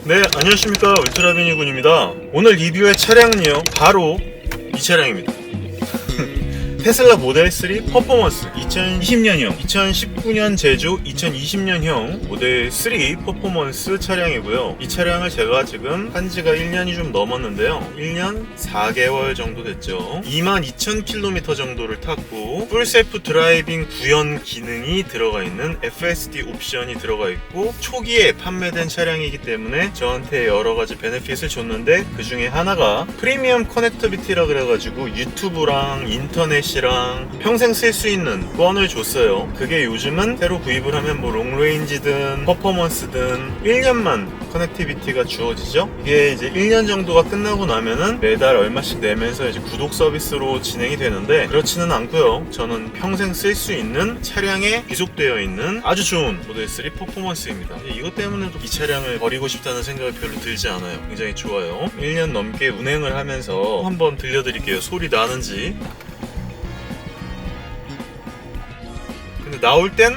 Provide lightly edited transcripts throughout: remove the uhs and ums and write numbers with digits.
네, 안녕하십니까. 울트라비니군입니다. 오늘 리뷰할 차량은요, 바로 이 차량입니다. 테슬라 모델 3 퍼포먼스 2020년형, 2019년 제조, 2020년형 모델 3 퍼포먼스 차량이고요. 이 차량을 제가 지금 한지가 1년이 좀 넘었는데요. 1년 4개월 정도 됐죠. 22,000km 정도를 탔고 풀 셀프 드라이빙 구현 기능이 들어가 있는 FSD 옵션이 들어가 있고 초기에 판매된 차량이기 때문에 저한테 여러가지 베네핏을 줬는데 그 중에 하나가 프리미엄 커넥터비티라 그래가지고 유튜브랑 인터넷 랑 평생 쓸 수 있는 권을 줬어요. 그게 요즘은 새로 구입을 하면 뭐 롱레인지든 퍼포먼스든 1년만 커넥티비티가 주어지죠. 이게 이제 1년 정도가 끝나고 나면은 매달 얼마씩 내면서 이제 구독 서비스로 진행이 되는데 그렇지는 않고요. 저는 평생 쓸 수 있는 차량에 귀속되어 있는 아주 좋은 모델 3 퍼포먼스입니다. 이것 때문에도 이 차량을 버리고 싶다는 생각이 별로 들지 않아요. 굉장히 좋아요. 1년 넘게 운행을 하면서 한번 들려드릴게요. 소리 나는지. 근데 나올 땐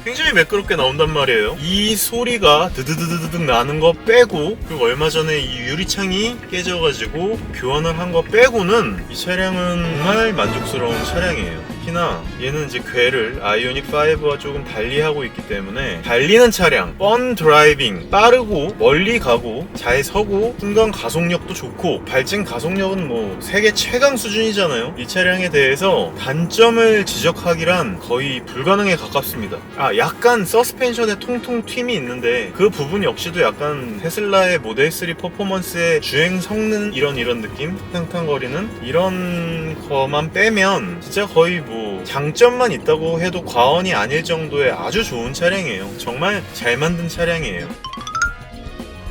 굉장히 매끄럽게 나온단 말이에요. 이 소리가 드드드드득 나는 거 빼고, 그리고 얼마 전에 이 유리창이 깨져가지고 교환을 한 거 빼고는 이 차량은 정말 만족스러운 차량이에요. 특히나 얘는 이제 궤를 아이오닉 5와 조금 달리하고 있기 때문에 달리는 차량, 펀 드라이빙, 빠르고 멀리 가고 잘 서고 순간 가속력도 좋고 발진 가속력은 뭐 세계 최강 수준이잖아요. 이 차량에 대해서 단점을 지적하기란 거의 불가능에 가깝습니다. 약간 서스펜션에 통통 튑이 있는데 그 부분 역시도 약간 테슬라의 모델 3 퍼포먼스의 주행 성능 이런 느낌? 탕탕거리는 이런 거만 빼면 진짜 거의 뭐 장점만 있다고 해도 과언이 아닐 정도의 아주 좋은 차량이에요. 정말 잘 만든 차량이에요.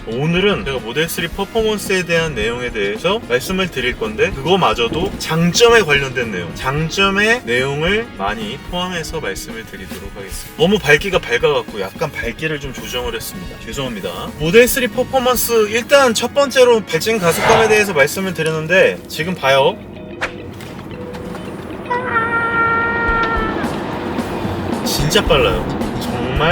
오늘은 제가 모델 3 퍼포먼스에 대한 내용에 대해서 말씀을 드릴 건데 그거마저도 장점에 관련된 내용, 장점의 내용을 많이 포함해서 말씀을 드리도록 하겠습니다. 너무 밝기가 밝아갖고 약간 밝기를 좀 조정을 했습니다. 죄송합니다. 모델 3 퍼포먼스 일단 첫 번째로 발진 가속감에 대해서 말씀을 드렸는데 지금 봐요. 진짜 빨라요.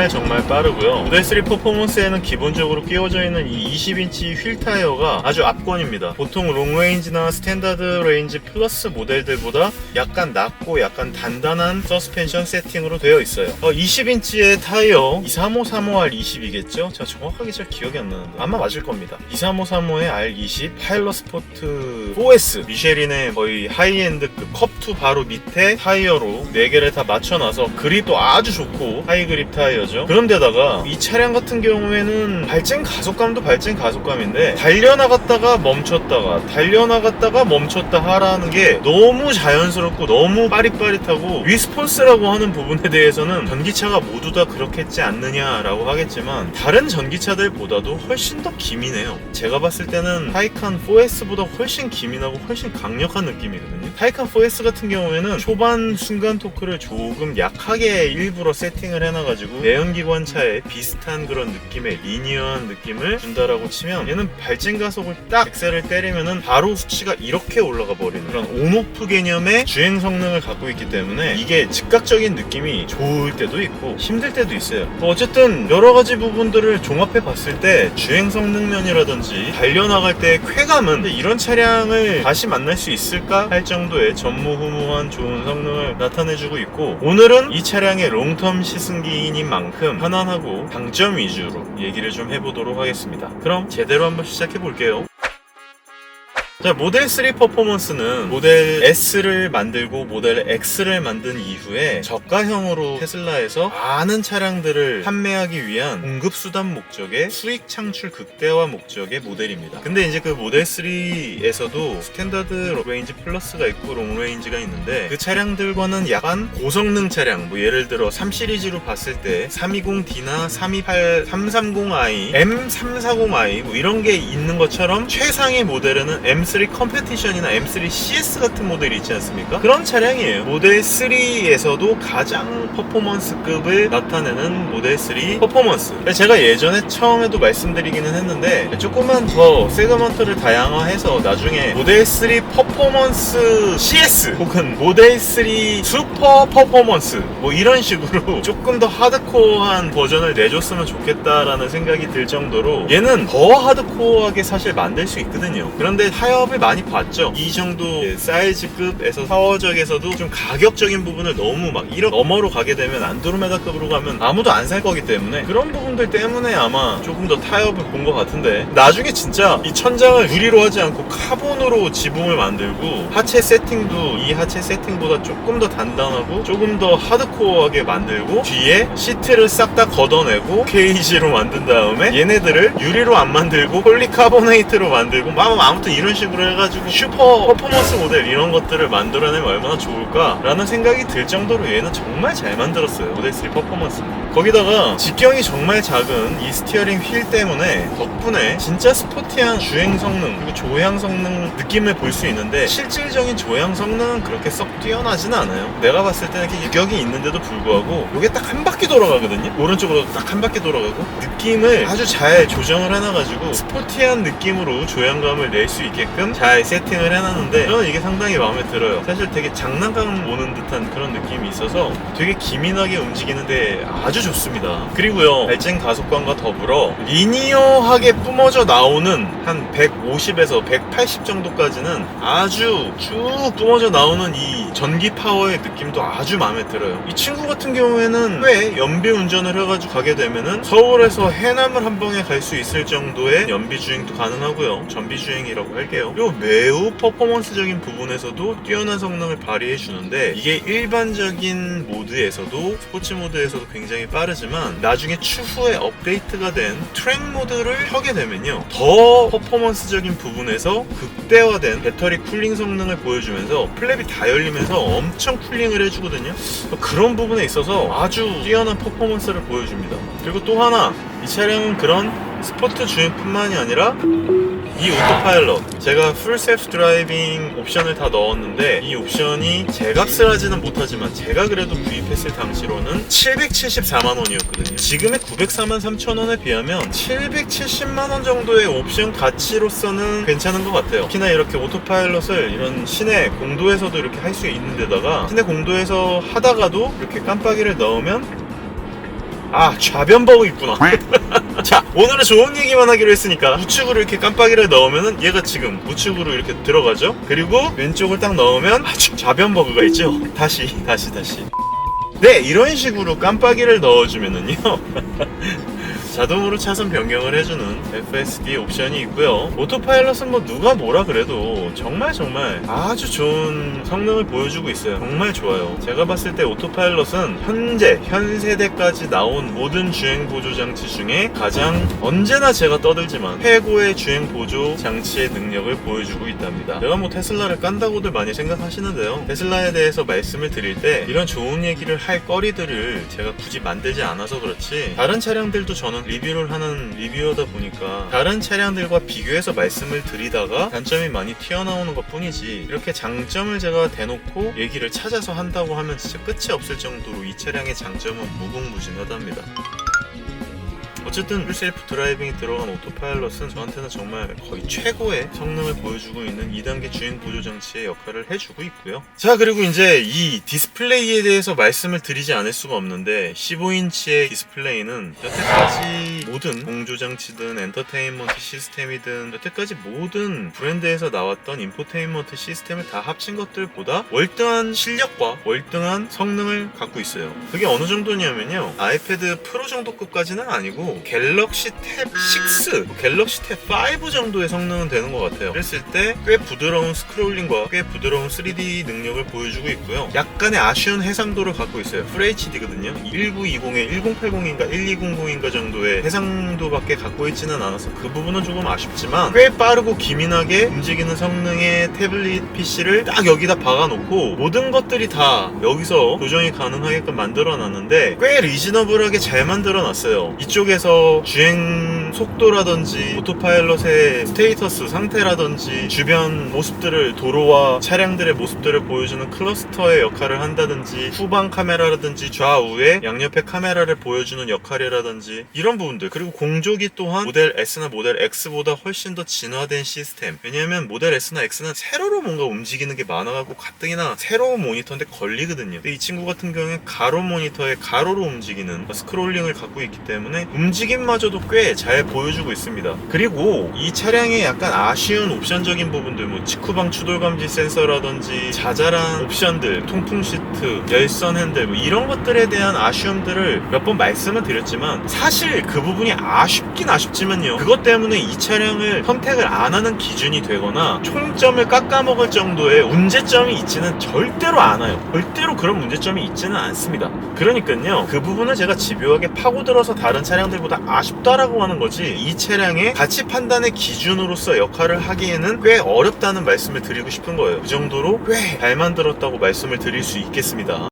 정말 빠르고요. 모델 3 퍼포먼스에는 기본적으로 끼워져 있는 이 20인치 휠 타이어가 아주 압권입니다. 보통 롱레인지나 스탠다드 레인지 플러스 모델들보다 약간 낮고 약간 단단한 서스펜션 세팅으로 되어 있어요. 20인치의 타이어 23535R20이겠죠? 제가 정확하게 잘 기억이 안 나는데 아마 맞을 겁니다. 23535의 R20 파일럿 스포트 4S 미쉐린의 거의 하이엔드급 컵2 바로 밑에 타이어로 4개를 다 맞춰놔서 그립도 아주 좋고 하이 그립 타이어죠. 그런데다가 이 차량 같은 경우에는 발진 가속감도 발진 가속감인데 달려나갔다가 멈췄다가 달려나갔다가 멈췄다 하라는 게 너무 자연스럽고 너무 빠릿빠릿하고 리스폰스라고 하는 부분에 대해서는 전기차가 모두 다 그렇겠지 않느냐라고 하겠지만 다른 전기차들보다도 훨씬 더 기민해요. 제가 봤을 때는 타이칸 4S보다 훨씬 기민하고 훨씬 강력한 느낌이거든요. 타이칸 4S 같은 경우에는 초반 순간 토크를 조금 약하게 일부러 세팅을 해놔가지고 내연기관차에 비슷한 그런 느낌의 리니어한 느낌을 준다라고 치면 얘는 발진 가속을 딱 엑셀을 때리면은 바로 수치가 이렇게 올라가 버리는 그런 온오프 개념의 주행 성능을 갖고 있기 때문에 이게 즉각적인 느낌이 좋을 때도 있고 힘들 때도 있어요. 어쨌든 여러가지 부분들을 종합해 봤을 때 주행 성능 면이라든지 달려나갈 때의 쾌감은 이런 차량을 다시 만날 수 있을까 할 정도의 전무후무한 좋은 성능을 나타내주고 있고 오늘은 이 차량의 롱텀 시승기인 만큼 편안하고 장점 위주로 얘기를 좀 해보도록 하겠습니다. 그럼 제대로 한번 시작해 볼게요. 자, 모델 3 퍼포먼스는 모델 S를 만들고 모델 X를 만든 이후에 저가형으로 테슬라에서 많은 차량들을 판매하기 위한 공급수단 목적의 수익 창출 극대화 목적의 모델입니다. 근데 이제 그 모델 3에서도 스탠다드 레인지 플러스가 있고 롱 레인지가 있는데 그 차량들과는 약간 고성능 차량, 뭐 예를 들어 3 시리즈로 봤을 때 320D나 328, 330i, M340i 뭐 이런 게 있는 것처럼 최상의 모델에는 M3 M3 컴페티션이나 M3 CS 같은 모델이 있지 않습니까? 그런 차량이에요. 모델 3에서도 가장 퍼포먼스급을 나타내는 모델 3 퍼포먼스. 제가 예전에 처음에도 말씀드리기는 했는데 조금만 더 세그먼트를 다양화해서 나중에 모델 3 퍼포먼스 CS 혹은 모델 3 슈퍼 퍼포먼스 뭐 이런 식으로 조금 더 하드코어한 버전을 내줬으면 좋겠다라는 생각이 들 정도로 얘는 더 하드코어하게 사실 만들 수 있거든요. 그런데 타협을 많이 봤죠. 이 정도 사이즈급에서 파워적에서도 좀 가격적인 부분을 너무 막 1억 너머로 가게 되면 안드로메다급으로 가면 아무도 안 살 거기 때문에 그런 부분들 때문에 아마 조금 더 타협을 본 것 같은데 나중에 진짜 이 천장을 유리로 하지 않고 카본으로 지붕을 만들고 하체 세팅도 이 하체 세팅보다 조금 더 단단하고 조금 더 하드코어하게 만들고 뒤에 시트를 싹 다 걷어내고 케이지로 만든 다음에 얘네들을 유리로 안 만들고 폴리카보네이트로 만들고 아무튼 이런 식으로 해가지고 슈퍼 퍼포먼스 모델 이런 것들을 만들어내면 얼마나 좋을까라는 생각이 들 정도로 얘는 정말 잘 만들었어요. 모델 3 퍼포먼스는. 거기다가 직경이 정말 작은 이 스티어링 휠 때문에 덕분에 진짜 스포티한 주행 성능 그리고 조향 성능 느낌을 볼 수 있는데 실질적인 조향 성능은 그렇게 썩 뛰어나진 않아요. 내가 봤을 때는 이렇게 유격이 있는데도 불구하고 이게 딱 한 바퀴 돌아가거든요. 오른쪽으로 딱 한 바퀴 돌아가고 느낌을 아주 잘 조정을 해놔가지고 스포티한 느낌으로 조향감을 낼 수 있게끔 잘 세팅을 해놨는데 저는 이게 상당히 마음에 들어요. 사실 되게 장난감 오는 듯한 그런 느낌이 있어서 되게 기민하게 움직이는데 아주 좋습니다. 그리고요 발진 가속감과 더불어 리니어하게 뿜어져 나오는 한 150에서 180 정도까지는 아주 쭉 뿜어져 나오는 이 전기 파워의 느낌도 아주 마음에 들어요. 이 친구 같은 경우에는 꽤 연비 운전을 해가지고 가게 되면은 서울에서 해남을 한 방에 갈 수 있을 정도의 연비 주행도 가능하고요. 전비 주행이라고 할게요. 그리고 매우 퍼포먼스적인 부분에서도 뛰어난 성능을 발휘해 주는데 이게 일반적인 모드에서도 스포츠 모드에서도 굉장히 빠르지만 나중에 추후에 업데이트가 된 트랙 모드를 켜게 되면요 더 퍼포먼스적인 부분에서 극대화된 배터리 쿨링 성능을 보여주면서 플랩이 다 열리면서 엄청 쿨링을 해주거든요. 그런 부분에 있어서 아주 뛰어난 퍼포먼스를 보여줍니다. 그리고 또 하나 이 차량은 그런 스포트 주행뿐만이 아니라 이 오토파일럿 제가 풀 셀프 드라이빙 옵션을 다 넣었는데 이 옵션이 제 값을 하지는 못하지만 제가 그래도 구입했을 당시로는 774만원이었거든요. 지금의 904만 3천원에 비하면 770만원 정도의 옵션 가치로서는 괜찮은 것 같아요. 특히나 이렇게 오토파일럿을 이런 시내 공도에서도 이렇게 할 수 있는 데다가 시내 공도에서 하다가도 이렇게 깜빡이를 넣으면 좌변 버그 있구나. 자, 오늘은 좋은 얘기만 하기로 했으니까 우측으로 이렇게 깜빡이를 넣으면은 얘가 지금 우측으로 이렇게 들어가죠. 그리고 왼쪽을 딱 넣으면 좌변 버그가 있죠. 다시. 네, 이런 식으로 깜빡이를 넣어주면은요 자동으로 차선 변경을 해주는 FSD 옵션이 있고요. 오토파일럿은 뭐 누가 뭐라 그래도 정말 아주 좋은 성능을 보여주고 있어요. 정말 좋아요. 제가 봤을 때 오토파일럿은 현 세대까지 나온 모든 주행 보조 장치 중에 가장 언제나 제가 떠들지만 최고의 주행 보조 장치의 능력을 보여주고 있답니다. 제가 뭐 테슬라를 깐다고들 많이 생각하시는데요. 테슬라에 대해서 말씀을 드릴 때 이런 좋은 얘기를 할 거리들을 제가 굳이 만들지 않아서 그렇지 다른 차량들도 저는 리뷰를 하는 리뷰어다 보니까 다른 차량들과 비교해서 말씀을 드리다가 단점이 많이 튀어나오는 것 뿐이지 이렇게 장점을 제가 대놓고 얘기를 찾아서 한다고 하면 진짜 끝이 없을 정도로 이 차량의 장점은 무궁무진하답니다. 어쨌든 풀셀프 드라이빙이 들어간 오토파일럿은 저한테는 정말 거의 최고의 성능을 보여주고 있는 2단계 주행 보조 장치의 역할을 해주고 있고요. 자, 그리고 이제 이 디스플레이에 대해서 말씀을 드리지 않을 수가 없는데 15인치의 디스플레이는 여태까지 모든 공조 장치든 엔터테인먼트 시스템이든 여태까지 모든 브랜드에서 나왔던 인포테인먼트 시스템을 다 합친 것들보다 월등한 실력과 월등한 성능을 갖고 있어요. 그게 어느 정도냐면요, 아이패드 프로 정도급까지는 아니고 갤럭시 탭 6, 갤럭시 탭 5 정도의 성능은 되는 것 같아요. 그랬을 때 꽤 부드러운 스크롤링과 꽤 부드러운 3D 능력을 보여주고 있고요. 약간의 아쉬운 해상도를 갖고 있어요. FHD거든요. 1920에 1080인가 1200인가 정도의 해상 정도밖에 갖고 있지는 않아서 그 부분은 조금 아쉽지만 꽤 빠르고 기민하게 움직이는 성능의 태블릿 PC를 딱 여기다 박아놓고 모든 것들이 다 여기서 조정이 가능하게끔 만들어놨는데 꽤 리즈너블하게 잘 만들어놨어요. 이쪽에서 주행 속도라든지 오토파일럿의 스테이터스 상태라든지 주변 모습들을 도로와 차량들의 모습들을 보여주는 클러스터의 역할을 한다든지 후방 카메라라든지 좌우에 양옆에 카메라를 보여주는 역할이라든지 이런 부분들, 그리고 공조기 또한 모델 S나 모델 X보다 훨씬 더 진화된 시스템. 왜냐하면 모델 S나 X는 세로로 뭔가 움직이는 게 많아갖고 가뜩이나 세로 모니터인데 걸리거든요. 근데 이 친구 같은 경우에 가로 모니터에 가로로 움직이는 스크롤링을 갖고 있기 때문에 움직임마저도 꽤 잘 보여주고 있습니다. 그리고 이 차량에 약간 아쉬운 옵션적인 부분들, 뭐 직후방 추돌 감지 센서라든지 자잘한 옵션들, 통풍 시트, 열선 핸들, 뭐 이런 것들에 대한 아쉬움들을 몇 번 말씀을 드렸지만 사실 그 부분이 아쉽긴 아쉽지만요, 그것 때문에 이 차량을 선택을 안 하는 기준이 되거나 총점을 깎아먹을 정도의 문제점이 있지는 절대로 않아요. 절대로 그런 문제점이 있지는 않습니다. 그러니까요, 그 부분을 제가 집요하게 파고들어서 다른 차량들보다 아쉽다라고 하는 거지, 이 차량의 가치 판단의 기준으로서 역할을 하기에는 꽤 어렵다는 말씀을 드리고 싶은 거예요. 그 정도로 꽤 잘 만들었다고 말씀을 드릴 수 있겠습니다.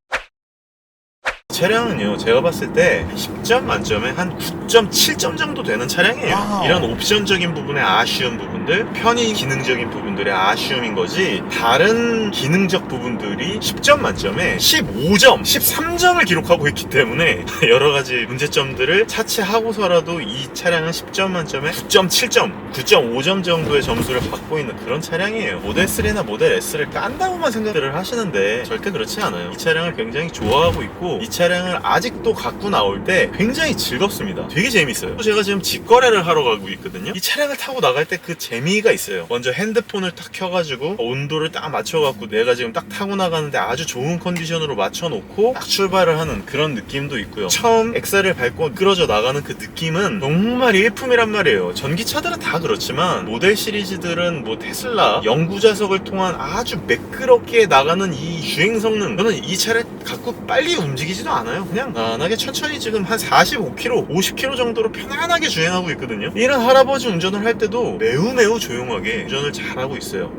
차량은요, 제가 봤을 때 10점 만점에 한 9.7점 정도 되는 차량이에요. 와우. 이런 옵션적인 부분의 아쉬운 부분들, 편의 기능적인 부분들의 아쉬움인 거지, 다른 기능적 부분들이 10점 만점에 15점, 13점을 기록하고 있기 때문에 여러가지 문제점들을 차치하고서라도 이 차량은 10점 만점에 9.7점, 9.5점 정도의 점수를 받고 있는 그런 차량이에요. 모델 3나 모델 S를 깐다고만 생각들을 하시는데 절대 그렇지 않아요. 이 차량을 굉장히 좋아하고 있고, 이 차량을 아직도 갖고 나올 때 굉장히 즐겁습니다. 되게 재밌어요. 제가 지금 직거래를 하러 가고 있거든요. 이 차량을 타고 나갈 때 그 재미가 있어요. 먼저 핸드폰을 딱 켜가지고 온도를 딱 맞춰갖고 내가 지금 딱 타고 나가는데 아주 좋은 컨디션으로 맞춰놓고 딱 출발을 하는 그런 느낌도 있고요. 처음 엑셀을 밟고 끌어져 나가는 그 느낌은 정말 일품이란 말이에요. 전기차들은 다 그렇지만 모델 시리즈들은 뭐 테슬라 영구자석을 통한 아주 매끄럽게 나가는 이 주행 성능, 저는 이 차를 갖고 빨리 움직이지도 않아요. 그냥 편안하게 천천히 지금 한 45km, 50km 정도로 편안하게 주행하고 있거든요. 이런 할아버지 운전을 할 때도 매우 조용하게 운전을 잘하고 있어요.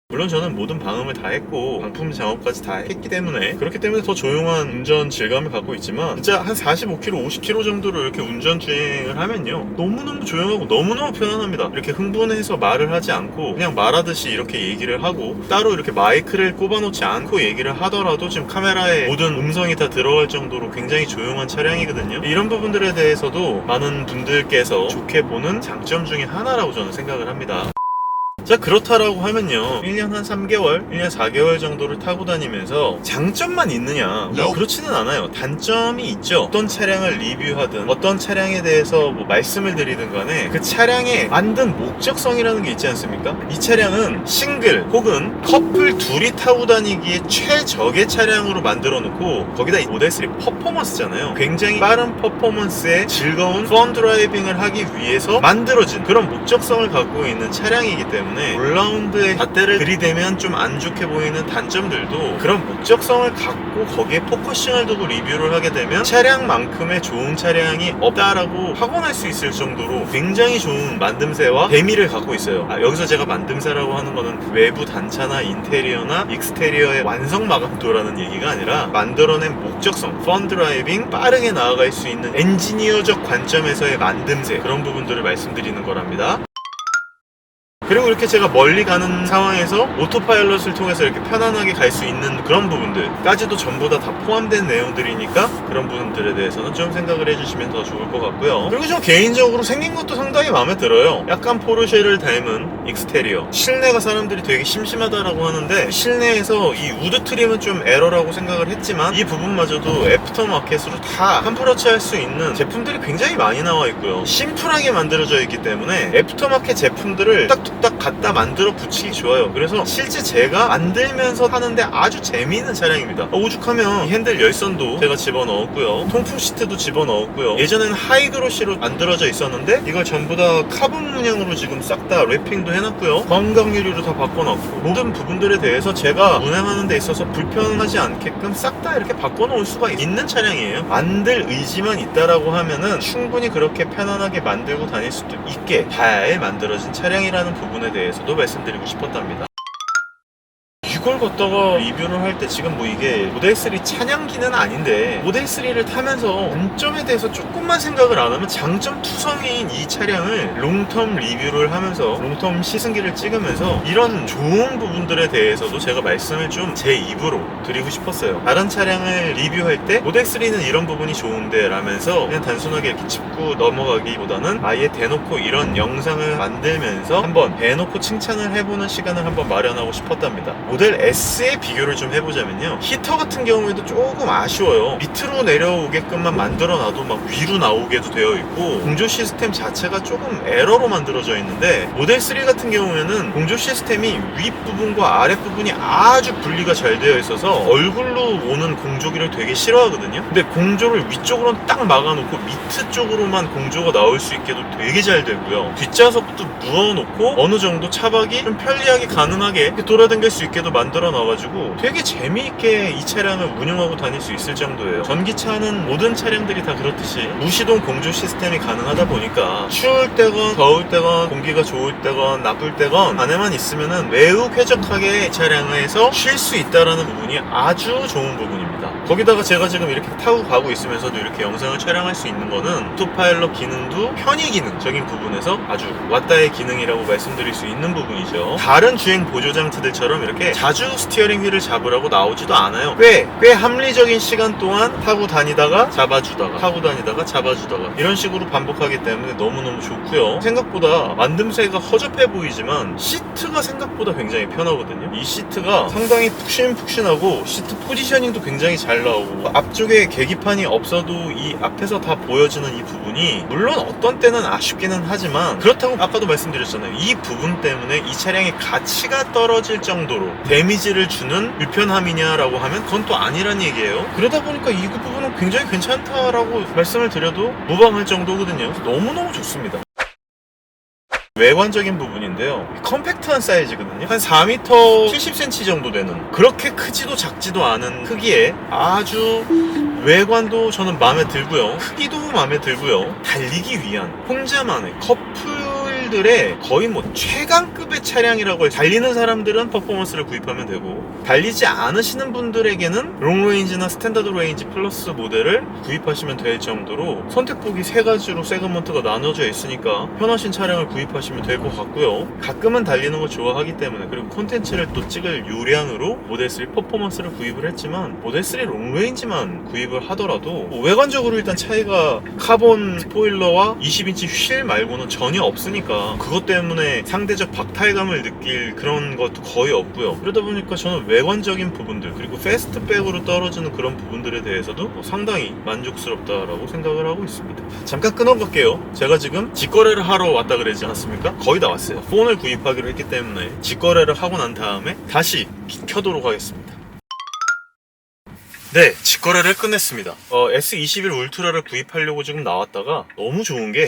물론 저는 모든 방음을 다 했고 방풍 작업까지 다 했기 때문에, 그렇기 때문에 더 조용한 운전 질감을 갖고 있지만, 진짜 한 45km, 50km 정도로 이렇게 운전 주행을 하면요, 너무너무 조용하고 너무너무 편안합니다. 이렇게 흥분해서 말을 하지 않고 그냥 말하듯이 이렇게 얘기를 하고, 따로 이렇게 마이크를 꼽아놓지 않고 얘기를 하더라도 지금 카메라에 모든 음성이 다 들어갈 정도로 굉장히 조용한 차량이거든요. 이런 부분들에 대해서도 많은 분들께서 좋게 보는 장점 중에 하나라고 저는 생각을 합니다. 자, 그렇다라고 하면요, 1년 한 3개월, 1년 4개월 정도를 타고 다니면서 장점만 있느냐? 뭐 그렇지는 않아요. 단점이 있죠. 어떤 차량을 리뷰하든 어떤 차량에 대해서 뭐 말씀을 드리든 간에 그 차량의 만든 목적성이라는 게 있지 않습니까? 이 차량은 싱글 혹은 커플 둘이 타고 다니기에 최적의 차량으로 만들어 놓고, 거기다 이 모델 3 퍼포먼스잖아요. 굉장히 빠른 퍼포먼스에 즐거운 펀 드라이빙을 하기 위해서 만들어진 그런 목적성을 갖고 있는 차량이기 때문에 올라운드에 잣대를 들이대면 좀 안 좋게 보이는 단점들도 그런 목적성을 갖고 거기에 포커싱을 두고 리뷰를 하게 되면 차량만큼의 좋은 차량이 없다라고 확언할 수 있을 정도로 굉장히 좋은 만듦새와 대미를 갖고 있어요. 여기서 제가 만듦새라고 하는 거는 외부 단차나 인테리어나 익스테리어의 완성 마감도라는 얘기가 아니라 만들어낸 목적성, 펀 드라이빙, 빠르게 나아갈 수 있는 엔지니어적 관점에서의 만듦새, 그런 부분들을 말씀드리는 거랍니다. 그리고 이렇게 제가 멀리 가는 상황에서 오토파일럿을 통해서 이렇게 편안하게 갈 수 있는 그런 부분들까지도 전부 다 포함된 내용들이니까 그런 부분들에 대해서는 좀 생각을 해주시면 더 좋을 것 같고요. 그리고 저 개인적으로 생긴 것도 상당히 마음에 들어요. 약간 포르쉐를 닮은 익스테리어. 실내가 사람들이 되게 심심하다라고 하는데, 실내에서 이 우드 트림은 좀 에러라고 생각을 했지만 이 부분마저도 애프터마켓으로 다 컴프러치 할 수 있는 제품들이 굉장히 많이 나와 있고요. 심플하게 만들어져 있기 때문에 애프터마켓 제품들을 딱 뚝딱 갖다 만들어 붙이기 좋아요. 그래서 실제 제가 만들면서 하는데 아주 재미있는 차량입니다. 오죽하면 이 핸들 열선도 제가 집어넣었고요, 통풍 시트도 집어넣었고요, 예전에는 하이그로시로 만들어져 있었는데 이걸 전부 다 카본 문양으로 지금 싹 다 랩핑도 해놨고요, 광각 유리로 다 바꿔놨고, 모든 부분들에 대해서 제가 운행하는 데 있어서 불편하지 않게끔 싹 다 이렇게 바꿔놓을 수가 있는 차량이에요. 만들 의지만 있다라고 하면은 충분히 그렇게 편안하게 만들고 다닐 수도 있게 잘 만들어진 차량이라는 부분에 대해서도 말씀드리고 싶었답니다. 이걸 갖다가 리뷰를 할 때 지금 뭐 이게 모델3 찬양기는 아닌데 모델3를 타면서 단점에 대해서 조금만 생각을 안 하면 장점 투성이인 이 차량을 롱텀 리뷰를 하면서 롱텀 시승기를 찍으면서 이런 좋은 부분들에 대해서도 제가 말씀을 좀 제 입으로 드리고 싶었어요. 다른 차량을 리뷰할 때 모델3는 이런 부분이 좋은데 라면서 그냥 단순하게 이렇게 짚고 넘어가기보다는 아예 대놓고 이런 영상을 만들면서 한번 대놓고 칭찬을 해보는 시간을 한번 마련하고 싶었답니다. 모델 S에 비교를 좀 해보자면요, 히터 같은 경우에도 조금 아쉬워요. 밑으로 내려오게끔만 만들어놔도 막 위로 나오게도 되어 있고, 공조 시스템 자체가 조금 에러로 만들어져 있는데 모델 3 같은 경우에는 공조 시스템이 윗부분과 아랫부분이 아주 분리가 잘 되어 있어서 얼굴로 오는 공조기를 되게 싫어하거든요. 근데 공조를 위쪽으로는 딱 막아놓고 밑 쪽으로만 공조가 나올 수 있게도 되게 잘 되고요, 뒷좌석도 누워놓고 어느 정도 차박이 좀 편리하게 가능하게 이렇게 돌아다닐 수 있게도 만들어 놔가지고 되게 재미있게 이 차량을 운영하고 다닐 수 있을 정도예요. 전기차는 모든 차량들이 다 그렇듯이 무시동 공조 시스템이 가능하다 보니까 추울 때건 더울 때건 공기가 좋을 때건 나쁠 때건 안에만 있으면은 매우 쾌적하게 이 차량에서 쉴 수 있다라는 부분이 아주 좋은 부분입니다. 거기다가 제가 지금 이렇게 타고 가고 있으면서도 이렇게 영상을 촬영할 수 있는 거는 오토파일럿 기능도 편의 기능적인 부분에서 아주 왔다의 기능이라고 말씀드릴 수 있는 부분이죠. 다른 주행 보조 장치들처럼 이렇게 자주 스티어링 휠을 잡으라고 나오지도 않아요. 꽤 합리적인 시간 동안 타고 다니다가 잡아주다가 타고 다니다가 잡아주다가 이런 식으로 반복하기 때문에 너무너무 좋고요. 생각보다 만듦새가 허접해 보이지만 시트가 생각보다 굉장히 편하거든요. 이 시트가 상당히 푹신푹신하고 시트 포지셔닝도 굉장히 잘 나오고, 앞쪽에 계기판이 없어도 이 앞에서 다 보여지는 이 부분이 물론 어떤 때는 아쉽기는 하지만, 그렇다고 아까도 말씀드렸잖아요, 이 부분 때문에 이 차량의 가치가 떨어질 정도로 데미지를 주는 불편함이냐라고 하면 그건 또 아니란 얘기예요. 그러다 보니까 이 부분은 굉장히 괜찮다라고 말씀을 드려도 무방할 정도거든요. 너무너무 좋습니다. 외관적인 부분인데요, 컴팩트한 사이즈거든요. 한 4m 70cm 정도 되는, 그렇게 크지도 작지도 않은 크기에 아주 외관도 저는 마음에 들고요, 크기도 마음에 들고요, 달리기 위한 혼자만의 커플들의 거의 뭐 최강급의 차량이라고 해서 달리는 사람들은 퍼포먼스를 구입하면 되고, 달리지 않으시는 분들에게는 롱레인지나 스탠다드 레인지 플러스 모델을 구입하시면 될 정도로 선택폭이 3가지로 세그먼트가 나눠져 있으니까 편하신 차량을 구입하시면 될 것 같고요. 가끔은 달리는 걸 좋아하기 때문에, 그리고 콘텐츠를 또 찍을 요량으로 모델3 퍼포먼스를 구입을 했지만 모델3 롱레인지만 구입을 하더라도 외관적으로 일단 차이가 카본 스포일러와 20인치 휠 말고는 전혀 없으니까 그것 때문에 상대적 박탈감을 느낄 그런 것도 거의 없고요. 그러다 보니까 저는 외관적인 부분들, 그리고 패스트백으로 떨어지는 그런 부분들에 대해서도 상당히 만족스럽다라고 생각을 하고 있습니다. 잠깐 끊어볼게요. 제가 지금 직거래를 하러 왔다 그러지 않았습니까? 거의 다 왔어요. 폰을 구입하기로 했기 때문에 직거래를 하고 난 다음에 다시 켜도록 하겠습니다. 네, 직거래를 끝냈습니다. S21 울트라를 구입하려고 지금 나왔다가 너무 좋은 게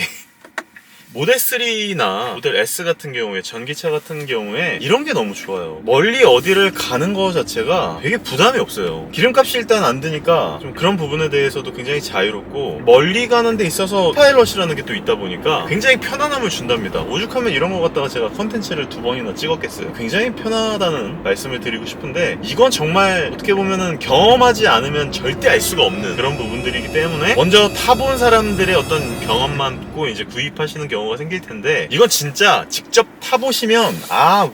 모델 3나 모델 S 같은 경우에, 전기차 같은 경우에 이런 게 너무 좋아요. 멀리 어디를 가는 거 자체가 되게 부담이 없어요. 기름값이 일단 안 드니까 좀 그런 부분에 대해서도 굉장히 자유롭고, 멀리 가는 데 있어서 파일럿이라는 게 또 있다 보니까 굉장히 편안함을 준답니다. 오죽하면 이런 거 갖다가 제가 컨텐츠를 2번이나 찍었겠어요. 굉장히 편하다는 말씀을 드리고 싶은데, 이건 정말 어떻게 보면은 경험하지 않으면 절대 알 수가 없는 그런 부분들이기 때문에 먼저 타본 사람들의 어떤 경험만 듣고 이제 구입하시는 경우가 생길 텐데, 이건 진짜 직접 타보시면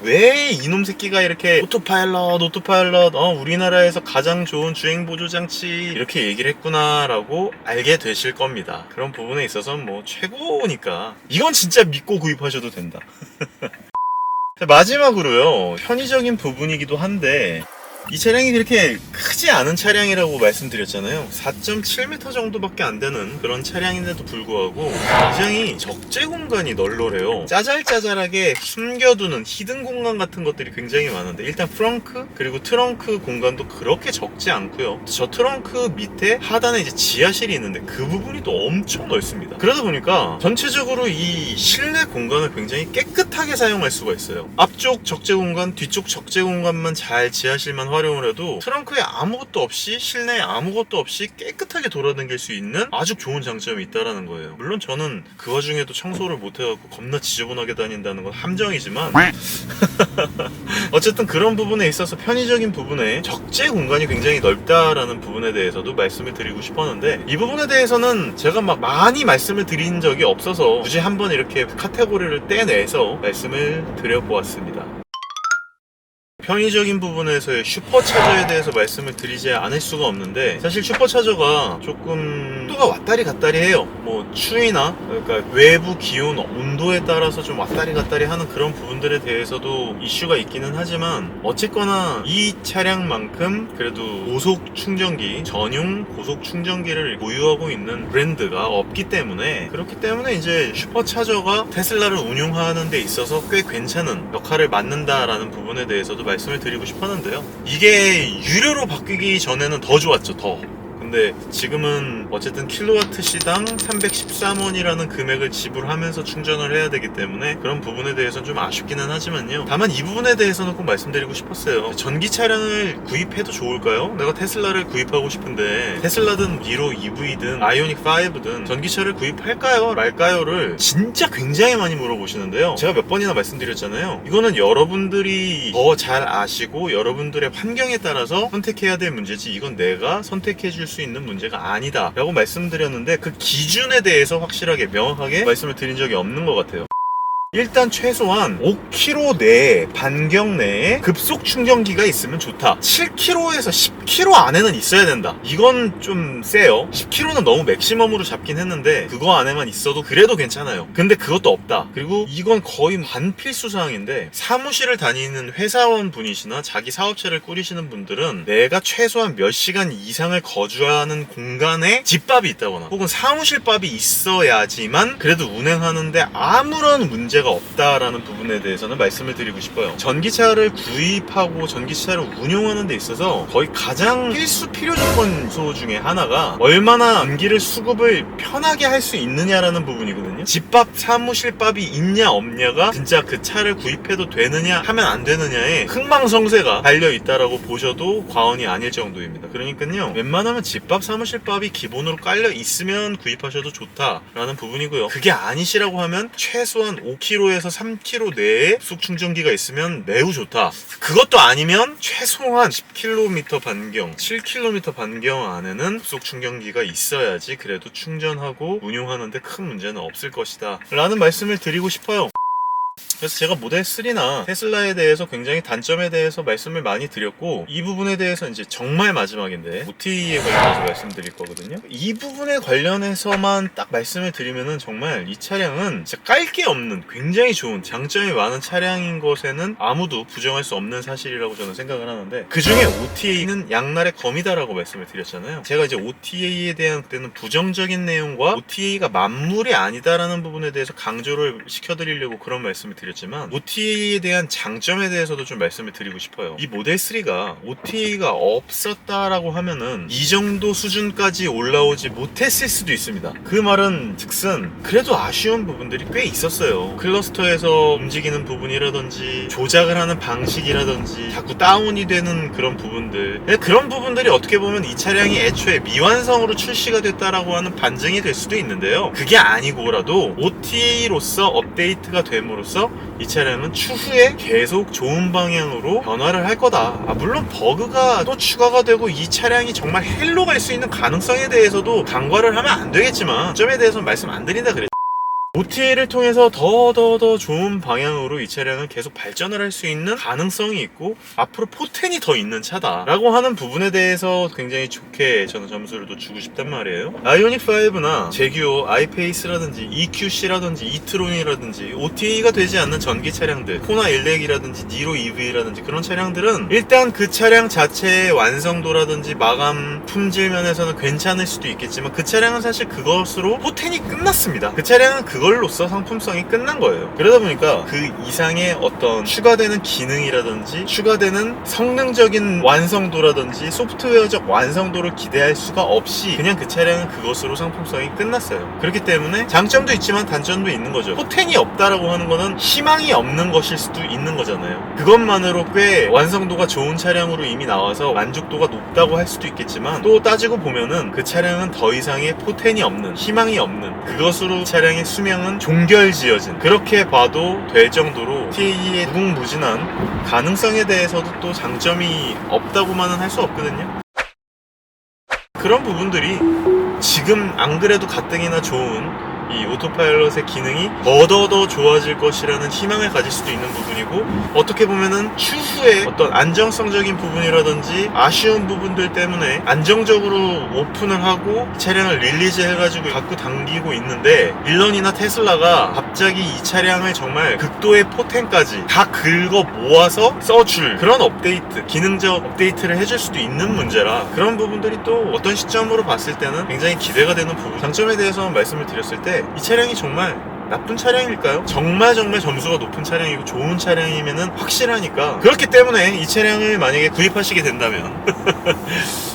왜 이놈 새끼가 이렇게 오토파일럿 우리나라에서 가장 좋은 주행보조장치 이렇게 얘기를 했구나 라고 알게 되실 겁니다. 그런 부분에 있어서는 뭐 최고니까 이건 진짜 믿고 구입하셔도 된다. 마지막으로요, 편의적인 부분이기도 한데 이 차량이 그렇게 크지 않은 차량이라고 말씀드렸잖아요. 4.7m 정도밖에 안 되는 그런 차량인데도 불구하고 굉장히 적재 공간이 널널해요. 짜잘짜잘하게 숨겨두는 히든 공간 같은 것들이 굉장히 많은데, 일단 프렁크 그리고 트렁크 공간도 그렇게 적지 않고요. 저 트렁크 밑에 하단에 이제 지하실이 있는데 그 부분이 또 엄청 넓습니다. 그러다 보니까 전체적으로 이 실내 공간을 굉장히 깨끗하게 사용할 수가 있어요. 앞쪽 적재 공간, 뒤쪽 적재 공간만 잘 지하실만 활용을 해도 트렁크에 아무것도 없이, 실내에 아무것도 없이 깨끗하게 돌아다닐 수 있는 아주 좋은 장점이 있다라는 거예요. 물론 저는 그 와중에도 청소를 못해갖고 겁나 지저분하게 다닌다는 건 함정이지만 어쨌든 그런 부분에 있어서 편의적인 부분에 적재 공간이 굉장히 넓다라는 부분에 대해서도 말씀을 드리고 싶었는데, 이 부분에 대해서는 제가 막 많이 말씀을 드린 적이 없어서 굳이 한번 이렇게 카테고리를 떼내서 말씀을 드려보았습니다. 편의적인 부분에서의 슈퍼차저에 대해서 말씀을 드리지 않을 수가 없는데, 사실 슈퍼차저가 조금 속도가 왔다리 갔다리 해요. 뭐 추위나 그러니까 외부 기온, 온도에 따라서 좀 왔다리 갔다리 하는 그런 부분들에 대해서도 이슈가 있기는 하지만, 어쨌거나 이 차량만큼 그래도 고속 충전기, 전용 고속 충전기를 보유하고 있는 브랜드가 없기 때문에, 그렇기 때문에 이제 슈퍼차저가 테슬라를 운용하는 데 있어서 꽤 괜찮은 역할을 맡는다라는 부분에 대해서도 말씀을 드리고 싶었는데요. 이게 유료로 바뀌기 전에는 더 좋았죠, 더. 근데 지금은 어쨌든 킬로와트 시당 313원이라는 금액을 지불하면서 충전을 해야 되기 때문에 그런 부분에 대해서는 좀 아쉽기는 하지만요. 다만 이 부분에 대해서는 꼭 말씀드리고 싶었어요. 전기 차량을 구입해도 좋을까요? 내가 테슬라를 구입하고 싶은데 테슬라든 니로 EV든 아이오닉 5든 전기차를 구입할까요? 말까요?를 진짜 굉장히 많이 물어보시는데요. 제가 몇 번이나 말씀드렸잖아요. 이거는 여러분들이 더 잘 아시고 여러분들의 환경에 따라서 선택해야 될 문제지, 이건 내가 선택해 줄 수 있는 문제가 아니다 라고 말씀드렸는데, 그 기준에 대해서 확실하게 명확하게 말씀을 드린 적이 없는 것 같아요. 일단 최소한 5km 내에, 반경 내에 급속 충전기가 있으면 좋다. 7km에서 10km 안에는 있어야 된다. 이건 좀 세요. 10km는 너무 맥시멈으로 잡긴 했는데 그거 안에만 있어도 그래도 괜찮아요. 근데 그것도 없다. 그리고 이건 거의 반필수 사항인데, 사무실을 다니는 회사원 분이시나 자기 사업체를 꾸리시는 분들은 내가 최소한 몇 시간 이상을 거주하는 공간에 집밥이 있다거나 혹은 사무실밥이 있어야지만 그래도 운행하는데 아무런 문제가 없다라는 부분에 대해서는 말씀을 드리고 싶어요. 전기차를 구입하고 전기차를 운용하는 데 있어서 거의 가장 필수 필요 조건 요소 중에 하나가 얼마나 전기를 수급을 편하게 할 수 있느냐라는 부분이거든요. 집밥, 사무실밥이 있냐 없냐가 진짜 그 차를 구입해도 되느냐 하면 안 되느냐에 흥망성쇠가 달려있다라고 보셔도 과언이 아닐 정도입니다. 그러니까요, 웬만하면 집밥, 사무실밥이 기본으로 깔려 있으면 구입하셔도 좋다라는 부분이고요. 그게 아니시라고 하면 최소한 5km에서 3km 내에 급속 충전기가 있으면 매우 좋다. 그것도 아니면 최소한 10km 반경, 7km 반경 안에는 급속 충전기가 있어야지 그래도 충전하고 운용하는데 큰 문제는 없을 것이다 라는 말씀을 드리고 싶어요. 그래서 제가 모델 3나 테슬라에 대해서 굉장히 단점에 대해서 말씀을 많이 드렸고, 이 부분에 대해서 이제 정말 마지막인데 OTA에 관련해서 말씀드릴 거거든요. 이 부분에 관련해서만 딱 말씀을 드리면은 정말 이 차량은 진짜 깔 게 없는 굉장히 좋은 장점이 많은 차량인 것에는 아무도 부정할 수 없는 사실이라고 저는 생각을 하는데, 그 중에 OTA는 양날의 검이다라고 말씀을 드렸잖아요. 제가 이제 OTA에 대한 그때는 부정적인 내용과 OTA가 만물이 아니다라는 부분에 대해서 강조를 시켜드리려고 그런 말씀을 드렸지만, OTA에 대한 장점에 대해서도 좀 말씀을 드리고 싶어요. 이 모델 3가 OTA가 없었다라고 하면은 이 정도 수준까지 올라오지 못했을 수도 있습니다. 그 말은 즉슨 그래도 아쉬운 부분들이 꽤 있었어요. 클러스터에서 움직이는 부분이라든지 조작을 하는 방식이라든지 자꾸 다운이 되는 그런 부분들, 그런 부분들이 어떻게 보면 이 차량이 애초에 미완성으로 출시가 됐다라고 하는 반증이 될 수도 있는데요. 그게 아니고라도 OTA로서 업데이트가 됨으로써 이 차량은 추후에 계속 좋은 방향으로 변화를 할 거다. 물론 버그가 또 추가가 되고 이 차량이 정말 헬로 갈 수 있는 가능성에 대해서도 간과를 하면 안 되겠지만, 점에 대해서는 말씀 안 드린다 그랬죠. OTA를 통해서 더 좋은 방향으로 이 차량은 계속 발전을 할 수 있는 가능성이 있고 앞으로 포텐이 더 있는 차다라고 하는 부분에 대해서 굉장히 좋게 저는 점수를 또 주고 싶단 말이에요. 아이오닉5나 제규어, 아이페이스라든지 EQC라든지 이트론이라든지 OTA가 되지 않는 전기 차량들, 코나 일렉이라든지 니로 EV라든지 그런 차량들은 일단 그 차량 자체의 완성도라든지 마감 품질 면에서는 괜찮을 수도 있겠지만 그 차량은 사실 그것으로 포텐이 끝났습니다. 그 차량은 그걸로써 상품성이 끝난 거예요. 그러다 보니까 그 이상의 어떤 추가되는 기능이라든지 추가되는 성능적인 완성도라든지 소프트웨어적 완성도를 기대할 수가 없이 그냥 그 차량은 그것으로 상품성이 끝났어요. 그렇기 때문에 장점도 있지만 단점도 있는 거죠. 포텐이 없다라고 하는 거는 희망이 없는 것일 수도 있는 거잖아요. 그것만으로 꽤 완성도가 좋은 차량으로 이미 나와서 만족도가 높다고 할 수도 있겠지만 또 따지고 보면은 그 차량은 더 이상의 포텐이 없는, 희망이 없는, 그것으로 차량의 수명은 종결지어진, 그렇게 봐도 될 정도로 TA의 무궁무진한 가능성에 대해서도 또 장점이 없다고만은 할 수 없거든요. 그런 부분들이 지금 안 그래도 가뜩이나 좋은 이 오토파일럿의 기능이 더 좋아질 것이라는 희망을 가질 수도 있는 부분이고, 어떻게 보면은 추후에 어떤 안정성적인 부분이라든지 아쉬운 부분들 때문에 안정적으로 오픈을 하고 차량을 릴리즈 해가지고 갖고 당기고 있는데, 일런이나 테슬라가 갑자기 이 차량을 정말 극도의 포텐까지 다 긁어 모아서 써줄 그런 업데이트, 기능적 업데이트를 해줄 수도 있는 문제라, 그런 부분들이 또 어떤 시점으로 봤을 때는 굉장히 기대가 되는 부분. 장점에 대해서 말씀을 드렸을 때 이 차량이 정말 나쁜 차량일까요? 정말 점수가 높은 차량이고 좋은 차량이면은 확실하니까. 그렇기 때문에 이 차량을 만약에 구입하시게 된다면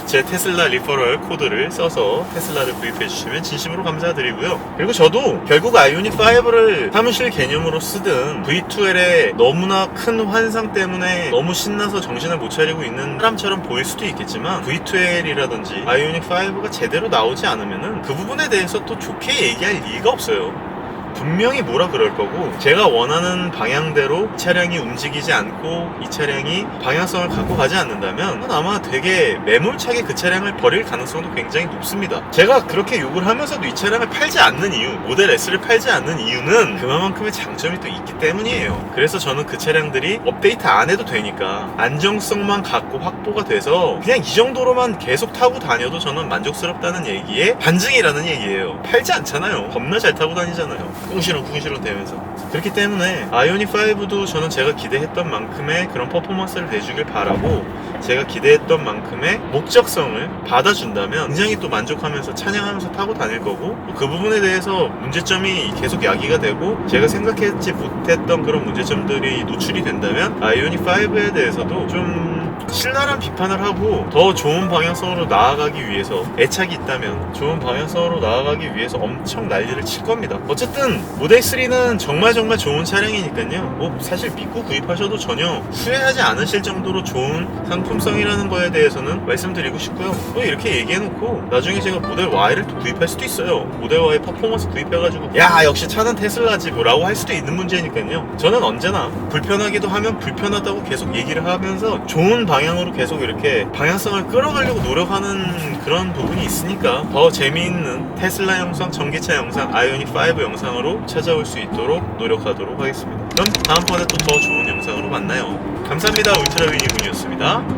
제 테슬라 리퍼럴 코드를 써서 테슬라를 구입해 주시면 진심으로 감사드리고요. 그리고 저도 결국 아이오닉5를 사무실 개념으로 쓰든 V2L의 너무나 큰 환상 때문에 너무 신나서 정신을 못 차리고 있는 사람처럼 보일 수도 있겠지만, V2L이라든지 아이오닉5가 제대로 나오지 않으면은 그 부분에 대해서 또 좋게 얘기할 리가 없어요. 분명히 뭐라 그럴 거고, 제가 원하는 방향대로 차량이 움직이지 않고 이 차량이 방향성을 갖고 가지 않는다면 아마 되게 매몰차게 그 차량을 버릴 가능성도 굉장히 높습니다. 제가 그렇게 욕을 하면서도 이 차량을 팔지 않는 이유, 모델 S를 팔지 않는 이유는 그만큼의 장점이 또 있기 때문이에요. 그래서 저는 그 차량들이 업데이트 안 해도 되니까 안정성만 갖고 확보가 돼서 그냥 이 정도로만 계속 타고 다녀도 저는 만족스럽다는 얘기에 반증이라는 얘기예요. 팔지 않잖아요. 겁나 잘 타고 다니잖아요. 궁시렁 되면서. 그렇기 때문에 아이오닉5도 저는 제가 기대했던 만큼의 그런 퍼포먼스를 내주길 바라고, 제가 기대했던 만큼의 목적성을 받아준다면 굉장히 또 만족하면서 찬양하면서 타고 다닐 거고, 그 부분에 대해서 문제점이 계속 야기가 되고 제가 생각하지 못했던 그런 문제점들이 노출이 된다면 아이오닉5에 대해서도 좀 신랄한 비판을 하고 더 좋은 방향성으로 나아가기 위해서, 애착이 있다면 좋은 방향성으로 나아가기 위해서 엄청 난리를 칠 겁니다. 어쨌든 모델 3는 정말 좋은 차량이니까요. 뭐 사실 믿고 구입하셔도 전혀 후회하지 않으실 정도로 좋은 상품성이라는 거에 대해서는 말씀드리고 싶고요. 또 이렇게 얘기해놓고 나중에 제가 모델 Y를 또 구입할 수도 있어요. 모델 Y 퍼포먼스 구입해가지고 야 역시 차는 테슬라지 뭐라고 할 수도 있는 문제니까요. 저는 언제나 불편하기도 하면 불편하다고 계속 얘기를 하면서 좋은 방향으로 계속 이렇게 방향성을 끌어가려고 노력하는 그런 부분이 있으니까 더 재미있는 테슬라 영상, 전기차 영상, 아이오닉5 영상으로 찾아올 수 있도록 노력하도록 하겠습니다. 그럼 다음번에 또 더 좋은 영상으로 만나요. 감사합니다. 울트라위니군이었습니다.